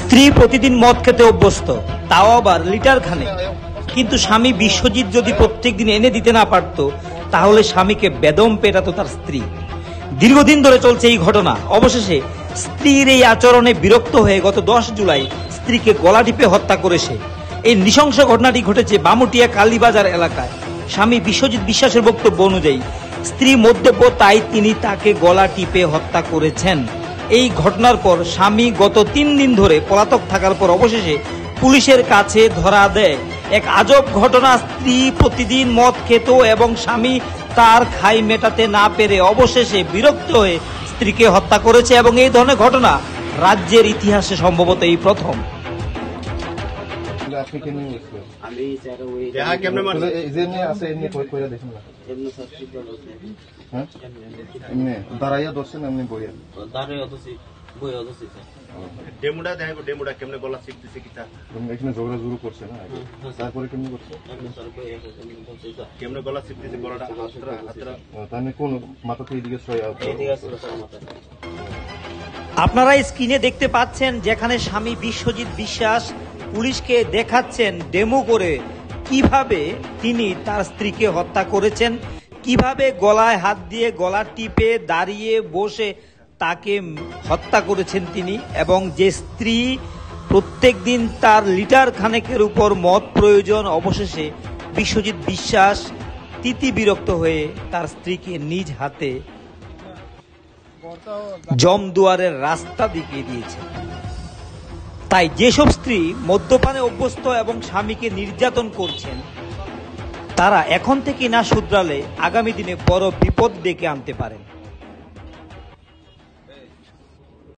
স্ত্রী প্রতিদিন মদ খেতে অভ্যস্ত, তাও আবার লিটার খানেক। কিন্তু স্বামী বিশ্বজিৎ যদি প্রত্যেকদিন এনে দিতে না পারত, তাহলে স্বামীকে বেদম পেটাতো তার স্ত্রী। দীর্ঘদিন ধরে চলছে এই ঘটনা। অবশেষে স্ত্রীর এই আচরণে বিরক্ত হয়ে গত 10 জুলাই স্ত্রীকে গলা টিপে হত্যা করেছে। এই নৃশংস ঘটনাটি ঘটেছে বামুটিয়া কালীবাজার এলাকায়। স্বামী বিশ্বজিৎ বিশ্বাসের বক্তব্য অনুযায়ী স্ত্রী মদ্যপ, তাই তিনি তাকে গলা টিপে হত্যা করেছেন। এই ঘটনার পর স্বামী গত 3 দিন ধরে পলাতক থাকার পর অবশেষে পুলিশের কাছে ধরা দেয়। এক আজব ঘটনা, স্ত্রী প্রতিদিন মদ খেত এবং স্বামী তার খাই মেটাতে না পেরে অবশেষে বিরক্ত হয়ে স্ত্রীকে হত্যা করেছে এবং এই ধরনের ঘটনা রাজ্যের ইতিহাসে সম্ভবত এই প্রথম। আপনারা স্ক্রিনে দেখতে পাচ্ছেন যেখানে স্বামী বিশ্বজিৎ বিশ্বাস পুলিশকে দেখাচ্ছেন ডেমো করে কিভাবে তিনি তার স্ত্রীকে হত্যা করেছেন, কিভাবে গলায় হাত দিয়ে গলা টিপে দাঁড়িয়ে বসে তাকে হত্যা করেছেন তিনি, এবং যে স্ত্রী প্রত্যেক দিন তার লিটার খানেকের উপর মদ প্রয়োজন, অবশেষে বিশ্বজিৎ বিশ্বাস তিতি বিরক্ত হয়ে তার স্ত্রীকে নিজ হাতে জমদুয়ারের রাস্তা দেখিয়ে দিয়েছে। তাই যেসব স্ত্রী মদ্যপানে অভ্যস্ত এবং স্বামীকে নির্যাতন করছেন, তারা এখন থেকে না শুধরালে আগামী দিনে বড় বিপদ ডেকে আনতে পারেন।